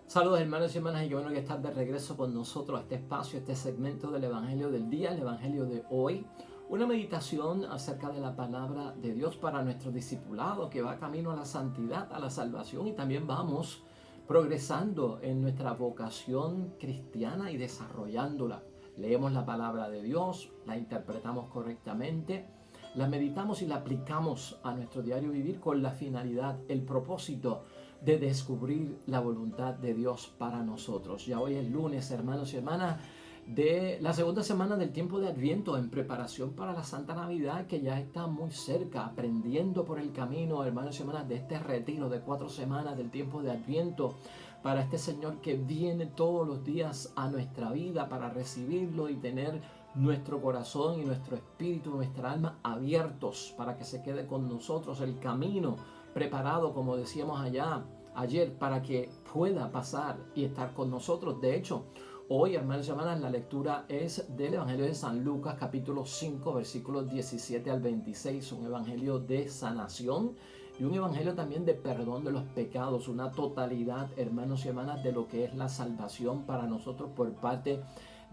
Saludos hermanos y hermanas, y qué bueno que estás de regreso con nosotros a este espacio, este segmento del Evangelio del día, el Evangelio de hoy. Una meditación acerca de la palabra de Dios para nuestro discipulado que va camino a la santidad, a la salvación, y también vamos progresando en nuestra vocación cristiana y desarrollándola. Leemos la palabra de Dios, la interpretamos correctamente, la meditamos y la aplicamos a nuestro diario vivir con la finalidad, el propósito de descubrir la voluntad de Dios para nosotros. Ya hoy es lunes, hermanos y hermanas, de la segunda semana del tiempo de Adviento, en preparación para la Santa Navidad, que ya está muy cerca, aprendiendo por el camino, hermanos y hermanas, de este retiro de 4 semanas del tiempo de Adviento, para este Señor que viene todos los días a nuestra vida para recibirlo y tener nuestro corazón y nuestro espíritu, nuestra alma abiertos para que se quede con nosotros, el camino preparado, como decíamos ayer, para que pueda pasar y estar con nosotros. De hecho, hoy, hermanos y hermanas, la lectura es del Evangelio de San Lucas, capítulo 5, versículos 17 al 26, un evangelio de sanación y un evangelio también de perdón de los pecados, una totalidad, hermanos y hermanas, de lo que es la salvación para nosotros por parte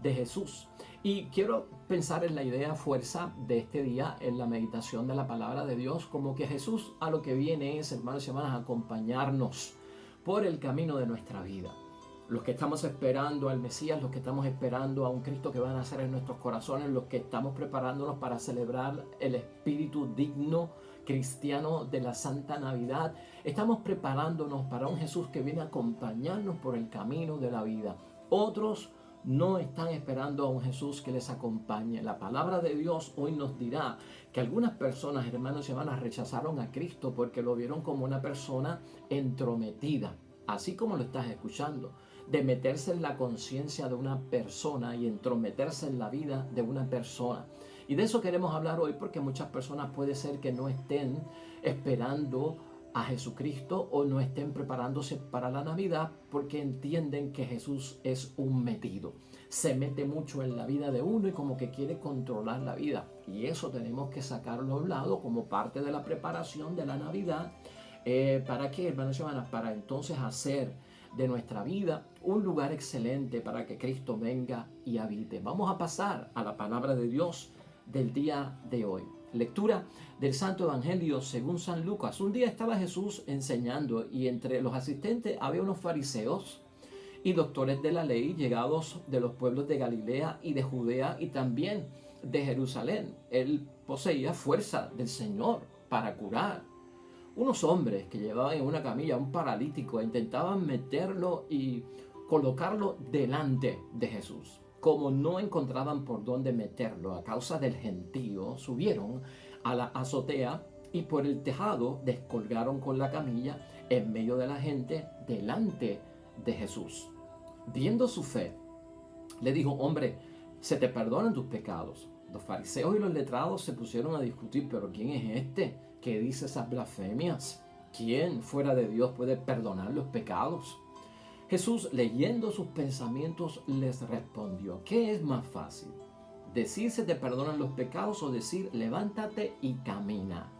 de Jesús. Y quiero pensar en la idea fuerza de este día, en la meditación de la palabra de Dios, como que Jesús a lo que viene es, hermanos y hermanas, acompañarnos por el camino de nuestra vida. Los que estamos esperando al Mesías, los que estamos esperando a un Cristo que va a nacer en nuestros corazones, los que estamos preparándonos para celebrar el espíritu digno cristiano de la Santa Navidad, estamos preparándonos para un Jesús que viene a acompañarnos por el camino de la vida. Otros no están esperando a un Jesús que les acompañe. La palabra de Dios hoy nos dirá que algunas personas, hermanos y hermanas, rechazaron a Cristo porque lo vieron como una persona entrometida, así como lo estás escuchando, de meterse en la conciencia de una persona y entrometerse en la vida de una persona. Y de eso queremos hablar hoy, porque muchas personas puede ser que no estén esperando a Jesucristo o no estén preparándose para la Navidad porque entienden que Jesús es un metido. Se mete mucho en la vida de uno y como que quiere controlar la vida. Y eso tenemos que sacarlo a un lado como parte de la preparación de la Navidad. ¿Para qué, hermanos y hermanas? Para entonces hacer de nuestra vida un lugar excelente para que Cristo venga y habite. Vamos a pasar a la palabra de Dios del día de hoy. Lectura del Santo Evangelio según San Lucas. Un día estaba Jesús enseñando y entre los asistentes había unos fariseos y doctores de la ley llegados de los pueblos de Galilea y de Judea y también de Jerusalén. Él poseía fuerza del Señor para curar. Unos hombres que llevaban en una camilla a un paralítico e intentaban meterlo y colocarlo delante de Jesús. Como no encontraban por dónde meterlo a causa del gentío, subieron a la azotea y por el tejado descolgaron con la camilla en medio de la gente delante de Jesús. Viendo su fe, le dijo: hombre, se te perdonan tus pecados. Los fariseos y los letrados se pusieron a discutir: pero ¿quién es este que dice esas blasfemias? ¿Quién fuera de Dios puede perdonar los pecados? Jesús, leyendo sus pensamientos, les respondió: ¿qué es más fácil? ¿Decir se te perdonan los pecados o decir levántate y camina?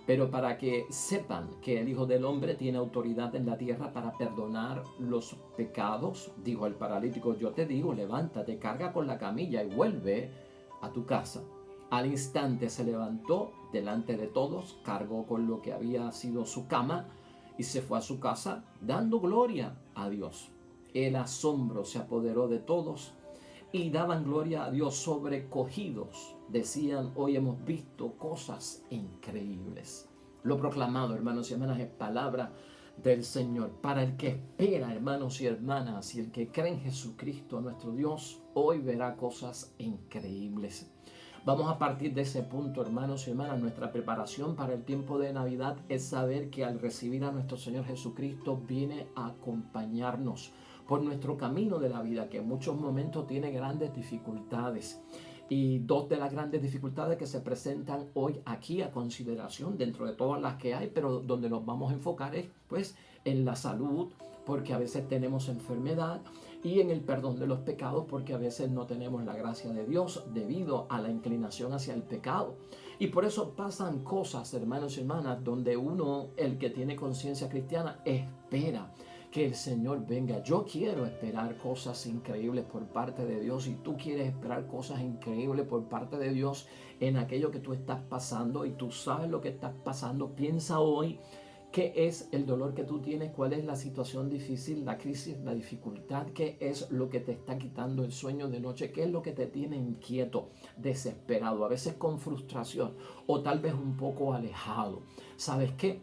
Pero para que sepan que el Hijo del Hombre tiene autoridad en la tierra para perdonar los pecados, dijo al paralítico: yo te digo, levántate, carga con la camilla y vuelve a tu casa. Al instante se levantó delante de todos, cargó con lo que había sido su cama y se fue a su casa dando gloria a Dios. El asombro se apoderó de todos y daban gloria a Dios sobrecogidos. Decían: hoy hemos visto cosas increíbles. Lo proclamado, hermanos y hermanas, es palabra del Señor. Para el que espera, hermanos y hermanas, y el que cree en Jesucristo, nuestro Dios, hoy verá cosas increíbles. Vamos a partir de ese punto, hermanos y hermanas. Nuestra preparación para el tiempo de Navidad es saber que al recibir a nuestro Señor Jesucristo viene a acompañarnos por nuestro camino de la vida, que en muchos momentos tiene grandes dificultades. Y dos de las grandes dificultades que se presentan hoy aquí a consideración, dentro de todas las que hay, pero donde nos vamos a enfocar es pues en la salud, porque a veces tenemos enfermedad, y en el perdón de los pecados, porque a veces no tenemos la gracia de Dios debido a la inclinación hacia el pecado. Y por eso pasan cosas, hermanos y hermanas, donde uno, el que tiene conciencia cristiana, espera que el Señor venga. Yo quiero esperar cosas increíbles por parte de Dios y tú quieres esperar cosas increíbles por parte de Dios en aquello que tú estás pasando y tú sabes lo que estás pasando. Piensa hoy qué es el dolor que tú tienes, cuál es la situación difícil, la crisis, la dificultad, qué es lo que te está quitando el sueño de noche, qué es lo que te tiene inquieto, desesperado, a veces con frustración o tal vez un poco alejado. ¿Sabes qué?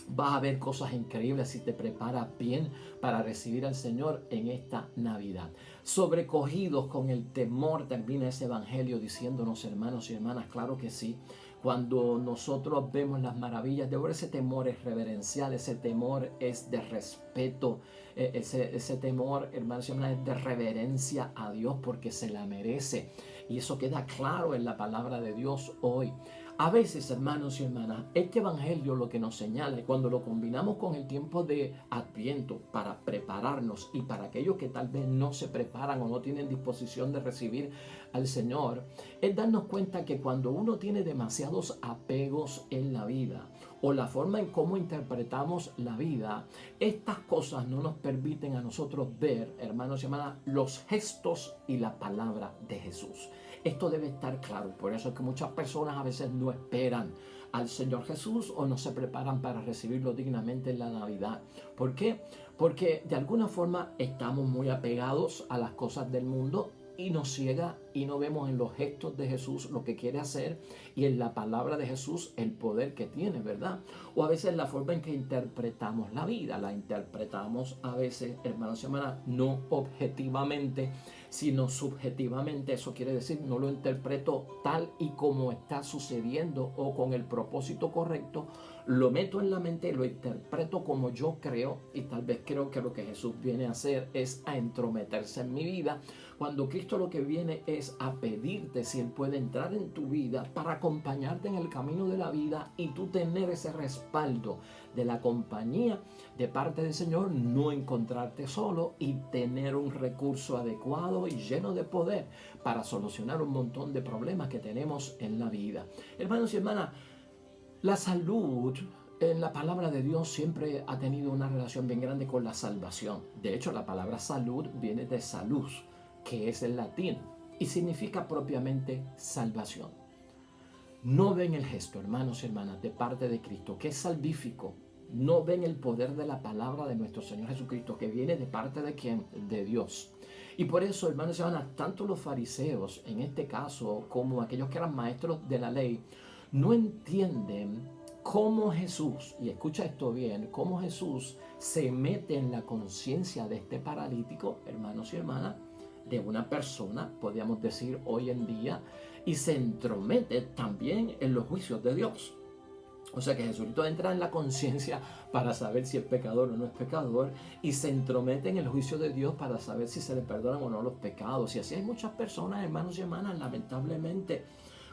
Vas a ver cosas increíbles si te preparas bien para recibir al Señor en esta Navidad. Sobrecogidos con el temor, termina ese evangelio diciéndonos, hermanos y hermanas, claro que sí. Cuando nosotros vemos las maravillas de ese temor es reverencial, ese temor es de respeto, ese temor, hermanos y hermanas, es de reverencia a Dios porque se la merece. Y eso queda claro en la palabra de Dios hoy. A veces, hermanos y hermanas, este evangelio lo que nos señala, y cuando lo combinamos con el tiempo de Adviento para prepararnos y para aquellos que tal vez no se preparan o no tienen disposición de recibir al Señor, es darnos cuenta que cuando uno tiene demasiados apegos en la vida o la forma en cómo interpretamos la vida, estas cosas no nos permiten a nosotros ver, hermanos y hermanas, los gestos y la palabra de Jesús. Esto debe estar claro, por eso es que muchas personas a veces no esperan al Señor Jesús o no se preparan para recibirlo dignamente en la Navidad. ¿Por qué? Porque de alguna forma estamos muy apegados a las cosas del mundo y nos ciega y no vemos en los gestos de Jesús lo que quiere hacer y en la palabra de Jesús el poder que tiene, ¿verdad? O a veces la forma en que interpretamos la vida, la interpretamos a veces, hermanos y hermanas, no objetivamente, sino subjetivamente. Eso quiere decir, no lo interpreto tal y como está sucediendo o con el propósito correcto, lo meto en la mente y lo interpreto como yo creo y tal vez creo que lo que Jesús viene a hacer es a entrometerse en mi vida, cuando Cristo lo que viene es a pedirte si Él puede entrar en tu vida para acompañarte en el camino de la vida y tú tener ese respaldo de la compañía de parte del Señor, no encontrarte solo y tener un recurso adecuado y lleno de poder para solucionar un montón de problemas que tenemos en la vida. Hermanos y hermanas, la salud en la palabra de Dios siempre ha tenido una relación bien grande con la salvación. De hecho, la palabra salud viene de salus, que es el latín, y significa propiamente salvación. No ven el gesto, hermanos y hermanas, de parte de Cristo, que es salvífico. No ven el poder de la palabra de nuestro Señor Jesucristo, que viene de parte de ¿quién? De Dios. Y por eso, hermanos y hermanas, tanto los fariseos, en este caso, como aquellos que eran maestros de la ley, no entienden cómo Jesús, y escucha esto bien, cómo Jesús se mete en la conciencia de este paralítico, hermanos y hermanas, de una persona, podríamos decir hoy en día, y se entromete también en los juicios de Dios. O sea que Jesucristo entra en la conciencia para saber si es pecador o no es pecador y se entromete en el juicio de Dios para saber si se le perdonan o no los pecados. Y así hay muchas personas, hermanos y hermanas, lamentablemente,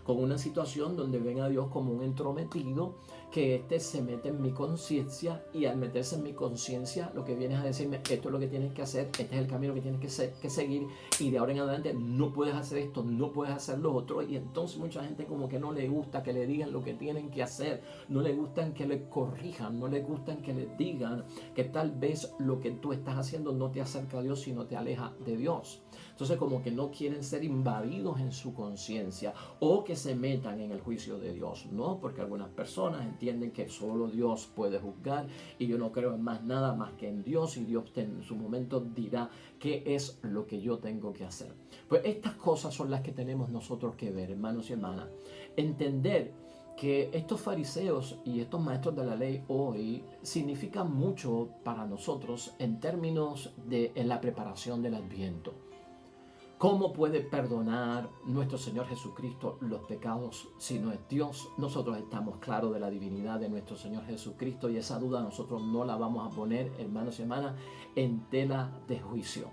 con una situación donde ven a Dios como un entrometido, que éste se mete en mi conciencia y al meterse en mi conciencia lo que viene es a decirme, esto es lo que tienes que hacer, este es el camino que tienes que seguir y de ahora en adelante no puedes hacer esto, no puedes hacer lo otro. Y entonces mucha gente como que no le gusta que le digan lo que tienen que hacer, no le gustan que le corrijan, no le gustan que les digan que tal vez lo que tú estás haciendo no te acerca a Dios sino te aleja de Dios. Entonces como que no quieren ser invadidos en su conciencia o que se metan en el juicio de Dios, ¿no? Porque algunas personas entienden que solo Dios puede juzgar y yo no creo en más nada más que en Dios y Dios en su momento dirá qué es lo que yo tengo que hacer. Pues estas cosas son las que tenemos nosotros que ver, hermanos y hermanas. Entender que estos fariseos y estos maestros de la ley hoy significan mucho para nosotros en términos de en la preparación del Adviento. ¿Cómo puede perdonar nuestro Señor Jesucristo los pecados si no es Dios? Nosotros estamos claros de la divinidad de nuestro Señor Jesucristo y esa duda nosotros no la vamos a poner, hermanos y hermanas, en tela de juicio.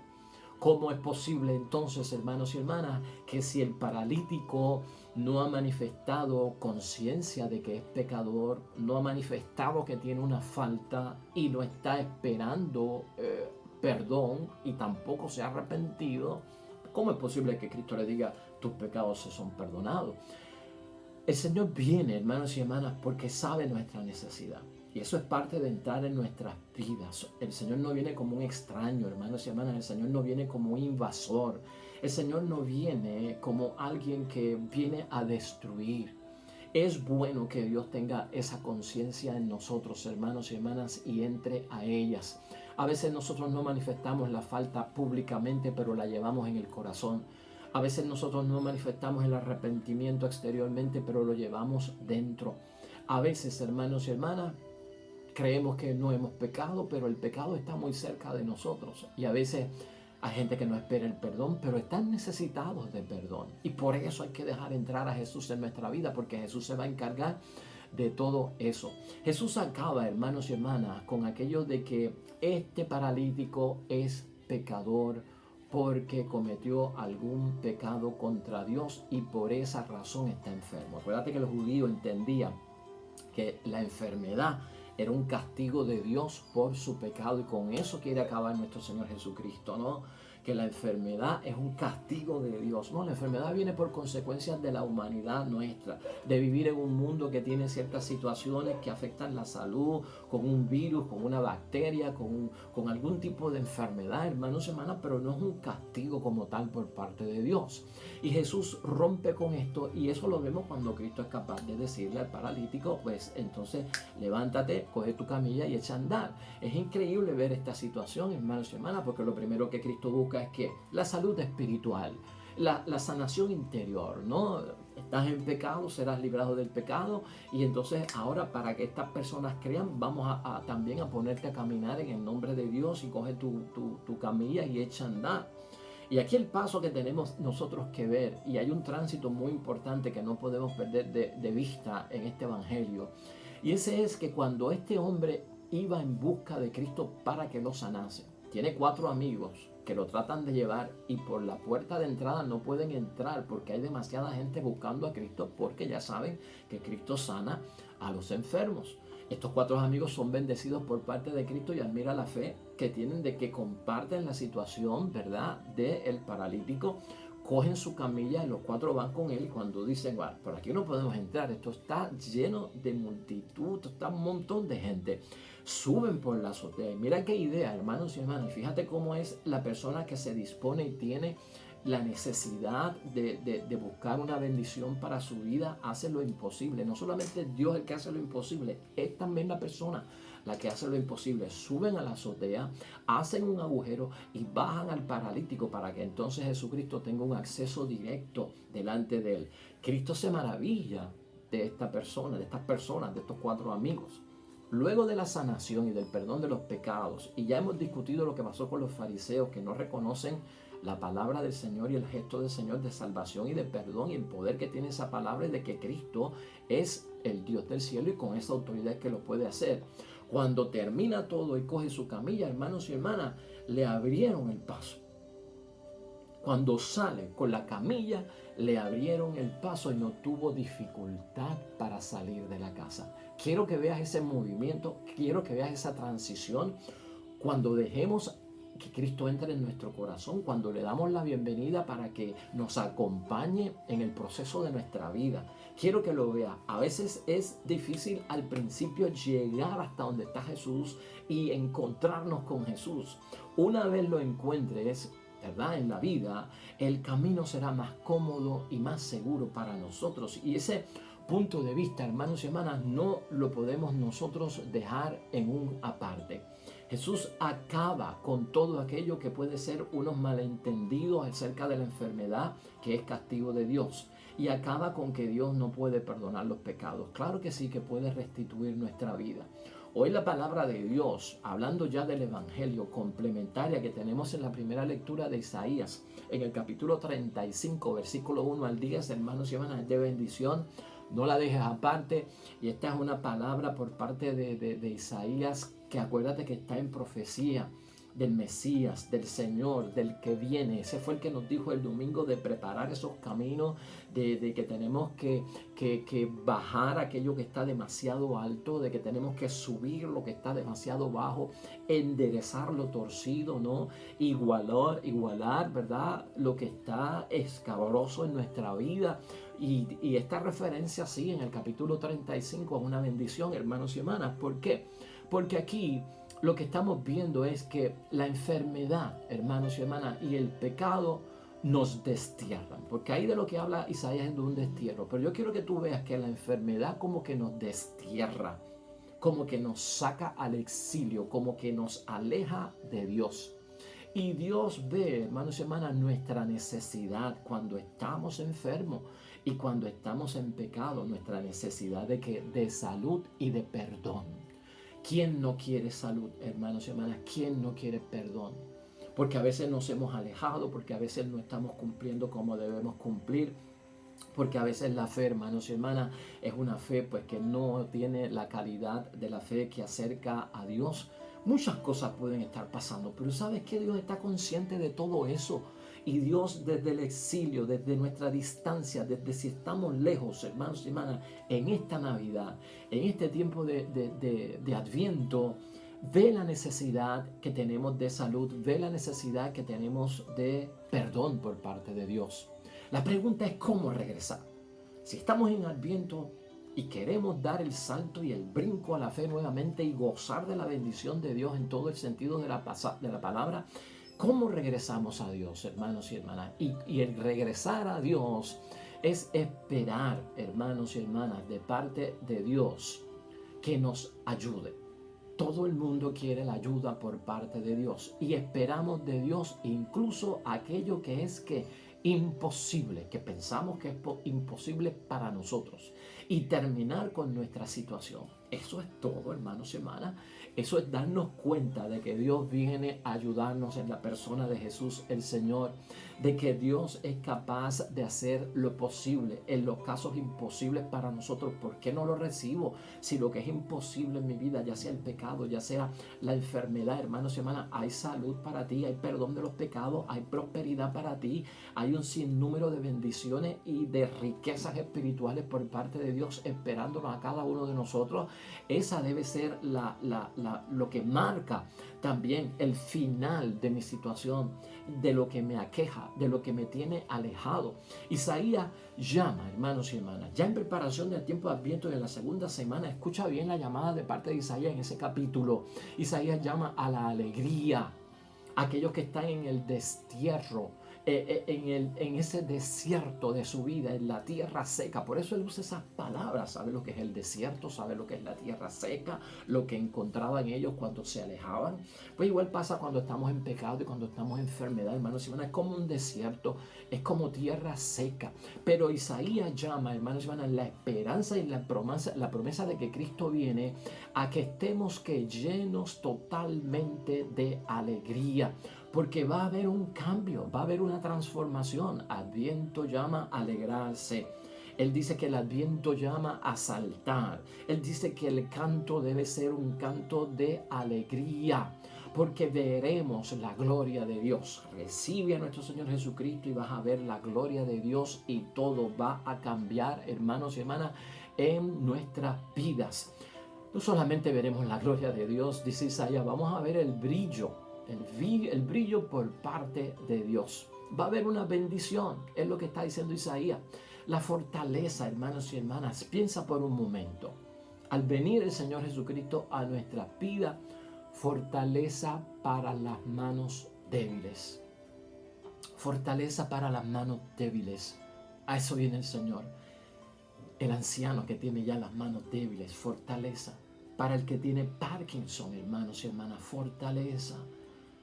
¿Cómo es posible entonces, hermanos y hermanas, que si el paralítico no ha manifestado conciencia de que es pecador, no ha manifestado que tiene una falta y no está esperando perdón y tampoco se ha arrepentido, ¿cómo es posible que Cristo le diga tus pecados se son perdonados? El Señor viene, hermanos y hermanas, porque sabe nuestra necesidad. Y eso es parte de entrar en nuestras vidas. El Señor no viene como un extraño, hermanos y hermanas. El Señor no viene como un invasor. El Señor no viene como alguien que viene a destruir. Es bueno que Dios tenga esa conciencia en nosotros, hermanos y hermanas, y entre a ellas. A veces nosotros no manifestamos la falta públicamente, pero la llevamos en el corazón. A veces nosotros no manifestamos el arrepentimiento exteriormente, pero lo llevamos dentro. A veces, hermanos y hermanas, creemos que no hemos pecado, pero el pecado está muy cerca de nosotros. Y a veces hay gente que no espera el perdón, pero están necesitados de perdón. Y por eso hay que dejar entrar a Jesús en nuestra vida, porque Jesús se va a encargar de todo eso. Jesús acaba, hermanos y hermanas, con aquello de que este paralítico es pecador porque cometió algún pecado contra Dios y por esa razón está enfermo. Acuérdate que los judíos entendían que la enfermedad era un castigo de Dios por su pecado, y con eso quiere acabar nuestro Señor Jesucristo, ¿no? Que la enfermedad es un castigo de Dios. No, la enfermedad viene por consecuencias de la humanidad nuestra, de vivir en un mundo que tiene ciertas situaciones que afectan la salud, con un virus, con una bacteria, con algún tipo de enfermedad, hermanos y hermanas, pero no es un castigo como tal por parte de Dios. Y Jesús rompe con esto, y eso lo vemos cuando Cristo es capaz de decirle al paralítico, pues entonces levántate, coge tu camilla y echa a andar. Es increíble ver esta situación, hermanos y hermanas, porque lo primero que Cristo busca es que la salud espiritual, la sanación interior, ¿no? Estás en pecado, serás librado del pecado, y entonces ahora, para que estas personas crean, vamos a también a ponerte a caminar en el nombre de Dios, y coge tu camilla y echa a andar. Y aquí el paso que tenemos nosotros que ver, y hay un tránsito muy importante que no podemos perder de vista en este evangelio, y ese es que cuando este hombre iba en busca de Cristo para que lo sanase, tiene 4 amigos que lo tratan de llevar, y por la puerta de entrada no pueden entrar porque hay demasiada gente buscando a Cristo, porque ya saben que Cristo sana a los enfermos. Estos 4 amigos son bendecidos por parte de Cristo, y admira la fe que tienen de que comparten la situación, ¿verdad?, del paralítico. Cogen su camilla y los 4 van con él, y cuando dicen, bueno, por aquí no podemos entrar, esto está lleno de multitud, está un montón de gente, suben por la azotea. Y mira qué idea, hermanos y hermanas, fíjate cómo es la persona que se dispone y tiene la necesidad de buscar una bendición para su vida, hace lo imposible. No solamente Dios el que hace lo imposible, es también la persona la que hace lo imposible. Suben a la azotea, hacen un agujero y bajan al paralítico para que entonces Jesucristo tenga un acceso directo delante de él. Cristo se maravilla de esta persona, de estas personas, de estos 4 amigos. Luego de la sanación y del perdón de los pecados, y ya hemos discutido lo que pasó con los fariseos que no reconocen la palabra del Señor y el gesto del Señor de salvación y de perdón, y el poder que tiene esa palabra, y de que Cristo es el Dios del cielo y con esa autoridad que lo puede hacer. Cuando termina todo y coge su camilla, hermanos y hermanas, le abrieron el paso. Cuando sale con la camilla, le abrieron el paso y no tuvo dificultad para salir de la casa. Quiero que veas ese movimiento, quiero que veas esa transición. Cuando dejemos que Cristo entre en nuestro corazón, cuando le damos la bienvenida para que nos acompañe en el proceso de nuestra vida. Quiero que lo veas. A veces es difícil al principio llegar hasta donde está Jesús y encontrarnos con Jesús. Una vez lo encuentres, ¿verdad?, en la vida, el camino será más cómodo y más seguro para nosotros. Y ese punto de vista, hermanos y hermanas, no lo podemos nosotros dejar en un aparte. Jesús acaba con todo aquello que puede ser unos malentendidos acerca de la enfermedad, que es castigo de Dios, y acaba con que Dios no puede perdonar los pecados. Claro que sí, que puede restituir nuestra vida. Hoy la palabra de Dios, hablando ya del evangelio, complementaria que tenemos en la primera lectura de Isaías, en el capítulo 35, versículo 1 al 10, hermanos y hermanas, es de bendición. No la dejes aparte. Y esta es una palabra por parte de Isaías, que acuérdate que está en profecía del Mesías, del Señor, del que viene. Ese fue el que nos dijo el domingo de preparar esos caminos, de que tenemos que bajar aquello que está demasiado alto, de que tenemos que subir lo que está demasiado bajo, enderezar lo torcido, ¿no? Igualar, ¿verdad? Lo que está escabroso en nuestra vida. Y esta referencia, sí, en el capítulo 35 es una bendición, hermanos y hermanas. ¿Por qué? Porque aquí lo que estamos viendo es que la enfermedad, hermanos y hermanas, y el pecado nos destierran. Porque ahí de lo que habla Isaías es de un destierro. Pero yo quiero que tú veas que la enfermedad como que nos destierra, como que nos saca al exilio, como que nos aleja de Dios. Y Dios ve, hermanos y hermanas, nuestra necesidad cuando estamos enfermos y cuando estamos en pecado, nuestra necesidad de salud y de perdón. ¿Quién no quiere salud, hermanos y hermanas? ¿Quién no quiere perdón? Porque a veces nos hemos alejado, porque a veces no estamos cumpliendo como debemos cumplir. Porque a veces la fe, hermanos y hermanas, es una fe pues que no tiene la calidad de la fe que acerca a Dios. Muchas cosas pueden estar pasando, pero ¿sabes qué? Dios está consciente de todo eso. Y Dios desde el exilio, desde nuestra distancia, desde si estamos lejos, hermanos y hermanas, en esta Navidad, en este tiempo de Adviento, ve la necesidad que tenemos de salud, ve la necesidad que tenemos de perdón por parte de Dios. La pregunta es cómo regresar. Si estamos en Adviento y queremos dar el salto y el brinco a la fe nuevamente y gozar de la bendición de Dios en todo el sentido de la palabra, ¿cómo regresamos a Dios, hermanos y hermanas? Y el regresar a Dios es esperar, hermanos y hermanas, de parte de Dios que nos ayude. Todo el mundo quiere la ayuda por parte de Dios y esperamos de Dios incluso aquello que es imposible, que pensamos que es imposible para nosotros, y terminar con nuestra situación. Eso es todo, hermanos y hermanas. Eso es darnos cuenta de que Dios viene a ayudarnos en la persona de Jesús el Señor, de que Dios es capaz de hacer lo posible en los casos imposibles para nosotros. ¿Por qué no lo recibo? Si lo que es imposible en mi vida, ya sea el pecado, ya sea la enfermedad, hermanos y hermanas, hay salud para ti, hay perdón de los pecados, hay prosperidad para ti, hay un sinnúmero de bendiciones y de riquezas espirituales por parte de Dios esperándonos a cada uno de nosotros. Esa debe ser lo que marca también el final de mi situación, de lo que me aqueja, de lo que me tiene alejado. Isaías llama, hermanos y hermanas, ya en preparación del tiempo de Adviento, en la segunda semana, escucha bien la llamada de parte de Isaías en ese capítulo. Isaías llama a la alegría, a aquellos que están en el destierro, en ese desierto de su vida, en la tierra seca. Por eso él usa esas palabras. Sabe lo que es el desierto, sabe lo que es la tierra seca, lo que encontraban ellos cuando se alejaban. Pues igual pasa cuando estamos en pecado y cuando estamos en enfermedad, hermanos y hermanas. Es como un desierto, es como tierra seca. Pero Isaías llama, hermanos y hermanas, la esperanza y la promesa de que Cristo viene a que estemos llenos totalmente de alegría. Porque va a haber un cambio, va a haber una transformación. Adviento llama a alegrarse. Él dice que el Adviento llama a saltar. Él dice que el canto debe ser un canto de alegría, porque veremos la gloria de Dios. Recibe a nuestro Señor Jesucristo y vas a ver la gloria de Dios y todo va a cambiar, hermanos y hermanas, en nuestras vidas. No solamente veremos la gloria de Dios, dice Isaías, vamos a ver el brillo. El brillo por parte de Dios. Va a haber una bendición, es lo que está diciendo Isaías. La fortaleza, hermanos y hermanas, piensa por un momento. Al venir el Señor Jesucristo a nuestra vida, fortaleza para las manos débiles. Fortaleza para las manos débiles. A eso viene el Señor. El anciano que tiene ya las manos débiles, fortaleza. Para el que tiene Parkinson, hermanos y hermanas, fortaleza.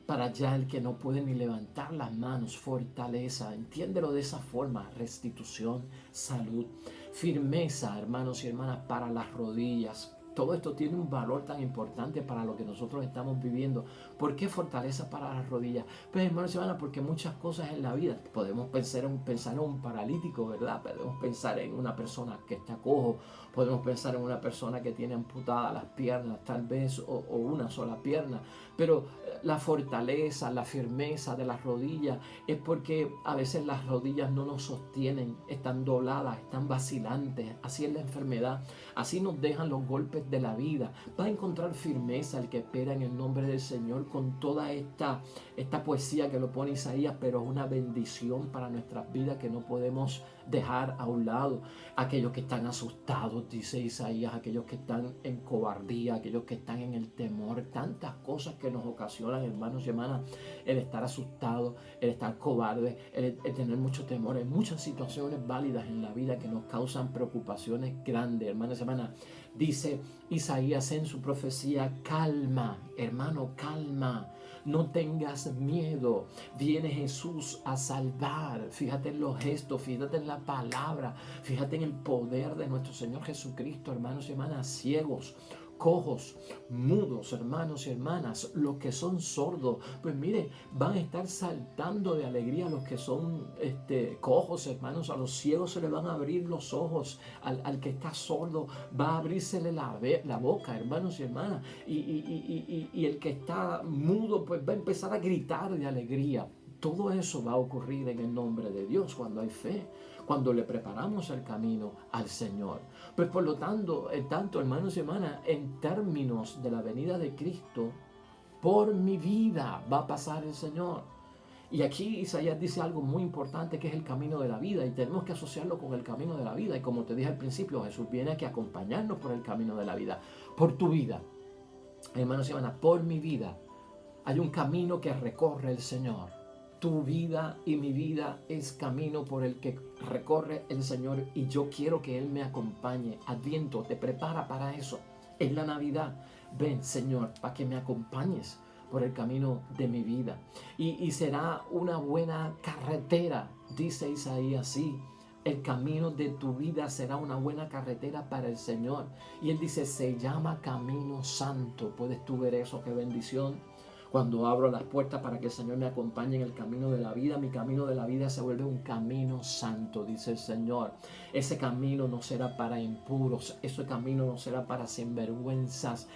Para ya el que no puede ni levantar las manos, fortaleza. Entiéndelo de esa forma: restitución, salud, firmeza, hermanos y hermanas, para las rodillas. Todo esto tiene un valor tan importante para lo que nosotros estamos viviendo. ¿Por qué fortaleza para las rodillas? Pues, hermanos y hermanas, porque muchas cosas en la vida podemos pensar en un paralítico, ¿verdad? Podemos pensar en una persona que está cojo, podemos pensar en una persona que tiene amputadas las piernas, tal vez, o una sola pierna. Pero la fortaleza, la firmeza de las rodillas es porque a veces las rodillas no nos sostienen, están dobladas, están vacilantes. Así es la enfermedad, así nos dejan los golpes de la vida. Va a encontrar firmeza el que espera en el nombre del Señor con toda esta poesía que lo pone Isaías, pero es una bendición para nuestras vidas que no podemos dejar a un lado. Aquellos que están asustados, dice Isaías, aquellos que están en cobardía, aquellos que están en el temor, tantas cosas que nos ocasionan, hermanos y hermanas, el estar asustado, el estar cobarde, el tener mucho temor. Hay muchas situaciones válidas en la vida que nos causan preocupaciones grandes, hermanos y hermanas. Dice Isaías en su profecía: calma, hermano, calma. No tengas miedo, viene Jesús a salvar. Fíjate en los gestos, fíjate en la palabra, fíjate en el poder de nuestro Señor Jesucristo, hermanos y hermanas. Ciegos, cojos, mudos, hermanos y hermanas, los que son sordos, pues mire, van a estar saltando de alegría. Los que son cojos, hermanos, a los ciegos se le van a abrir los ojos, al que está sordo va a abrírsele la boca, hermanos y hermanas, y el que está mudo pues va a empezar a gritar de alegría. Todo eso va a ocurrir en el nombre de Dios cuando hay fe, cuando le preparamos el camino al Señor. Pues por lo tanto, hermanos y hermanas, en términos de la venida de Cristo, por mi vida va a pasar el Señor. Y aquí Isaías dice algo muy importante, que es el camino de la vida, y tenemos que asociarlo con el camino de la vida. Y como te dije al principio, Jesús viene aquí a acompañarnos por el camino de la vida, por tu vida. Hermanos y hermanas, por mi vida hay un camino que recorre el Señor. Tu vida y mi vida es camino por el que recorre el Señor, y yo quiero que Él me acompañe. Adviento te prepara para eso. En la Navidad, ven, Señor, para que me acompañes por el camino de mi vida. Y será una buena carretera, dice Isaías, sí. El camino de tu vida será una buena carretera para el Señor. Y Él dice, se llama camino santo. ¿Puedes tú ver eso? ¡Qué bendición! Cuando abro las puertas para que el Señor me acompañe en el camino de la vida, mi camino de la vida se vuelve un camino santo, dice el Señor. Ese camino no será para impuros, ese camino no será para sinvergüenzas.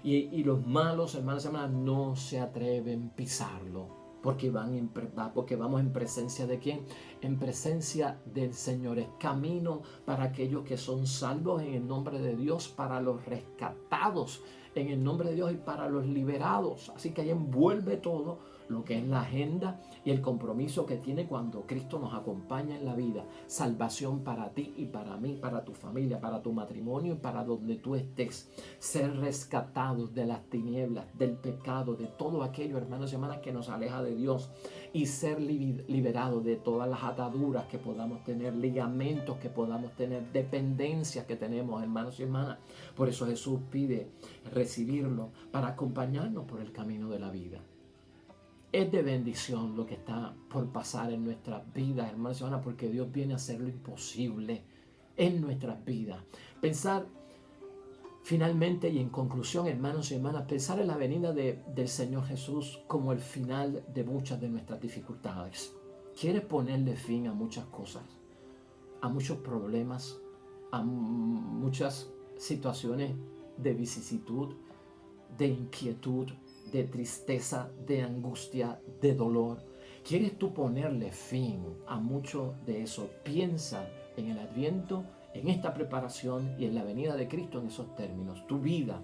Y los malos, hermanos y hermanas, no se atreven a pisarlo. Porque vamos en presencia de ¿quién? En presencia del Señor. Es camino para aquellos que son salvos en el nombre de Dios, para los rescatados en el nombre de Dios y para los liberados. Así que ahí envuelve todo lo que es la agenda y el compromiso que tiene cuando Cristo nos acompaña en la vida. Salvación para ti y para mí, para tu familia, para tu matrimonio y para donde tú estés. Ser rescatados de las tinieblas, del pecado, de todo aquello, hermanos y hermanas, que nos aleja de Dios, y ser liberados de todas las ataduras que podamos tener, ligamentos que podamos tener, dependencias que tenemos, hermanos y hermanas. Por eso Jesús pide recibirlo para acompañarnos por el camino de la vida. Es de bendición lo que está por pasar en nuestras vidas, hermanos y hermanas, porque Dios viene a hacer lo imposible en nuestras vidas. Pensar finalmente y en conclusión, hermanos y hermanas, pensar en la venida del Señor Jesús como el final de muchas de nuestras dificultades. Quiere ponerle fin a muchas cosas, a muchos problemas, a muchas situaciones de vicisitud, de inquietud, de tristeza, de angustia, de dolor. ¿Quieres tú ponerle fin a mucho de eso? Piensa en el Adviento, en esta preparación y en la venida de Cristo en esos términos. Tu vida,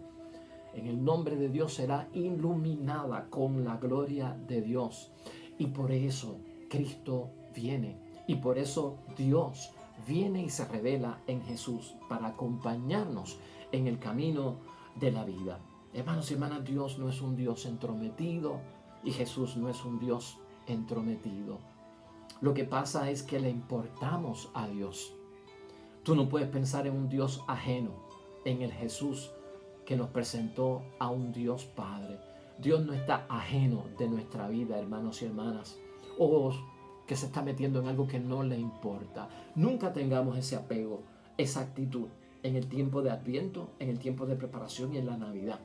en el nombre de Dios, será iluminada con la gloria de Dios. Y por eso Cristo viene. Y por eso Dios viene y se revela en Jesús para acompañarnos en el camino de la vida. Hermanos y hermanas, Dios no es un Dios entrometido y Jesús no es un Dios entrometido. Lo que pasa es que le importamos a Dios. Tú no puedes pensar en un Dios ajeno, en el Jesús que nos presentó a un Dios Padre. Dios no está ajeno de nuestra vida, hermanos y hermanas, o que se está metiendo en algo que no le importa. Nunca tengamos ese apego, esa actitud en el tiempo de Adviento, en el tiempo de preparación y en la Navidad.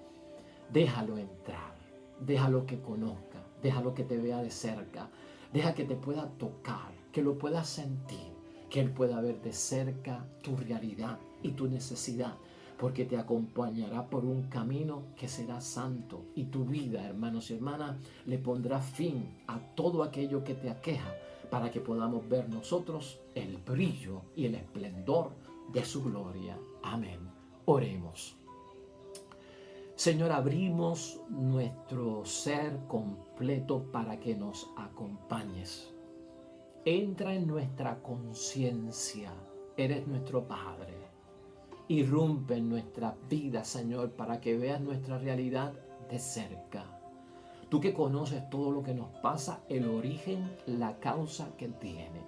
Déjalo entrar, déjalo que conozca, déjalo que te vea de cerca, deja que te pueda tocar, que lo puedas sentir, que Él pueda ver de cerca tu realidad y tu necesidad, porque te acompañará por un camino que será santo. Y tu vida, hermanos y hermanas, le pondrá fin a todo aquello que te aqueja, para que podamos ver nosotros el brillo y el esplendor de su gloria. Amén. Oremos. Señor, abrimos nuestro ser completo para que nos acompañes. Entra en nuestra conciencia. Eres nuestro Padre. Irrumpe en nuestra vida, Señor, para que veas nuestra realidad de cerca. Tú que conoces todo lo que nos pasa, el origen, la causa que tiene.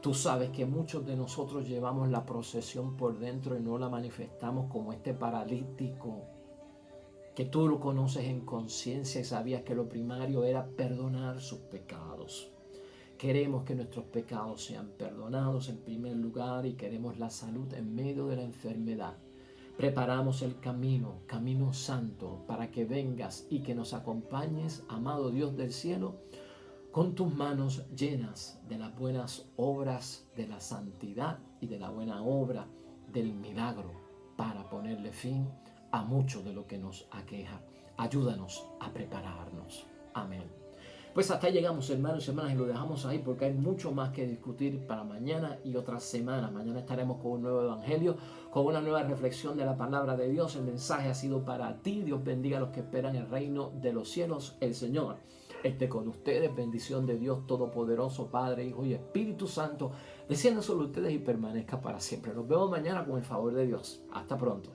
Tú sabes que muchos de nosotros llevamos la procesión por dentro y no la manifestamos, como este paralítico, que tú lo conoces en conciencia y sabías que lo primario era perdonar sus pecados. Queremos que nuestros pecados sean perdonados en primer lugar y queremos la salud en medio de la enfermedad. Preparamos el camino, camino santo, para que vengas y que nos acompañes, amado Dios del cielo, con tus manos llenas de las buenas obras de la santidad y de la buena obra del milagro, para ponerle fin a mucho de lo que nos aqueja. Ayúdanos a prepararnos. Amén. Pues hasta ahí llegamos, hermanos y hermanas, y lo dejamos ahí porque hay mucho más que discutir para mañana y otras semanas. Mañana estaremos con un nuevo evangelio, con una nueva reflexión de la palabra de Dios. El mensaje ha sido para ti. Dios bendiga a los que esperan el reino de los cielos. El Señor esté con ustedes. Bendición de Dios Todopoderoso, Padre, Hijo y Espíritu Santo, descienda sobre ustedes y permanezca para siempre. Nos vemos mañana con el favor de Dios. Hasta pronto.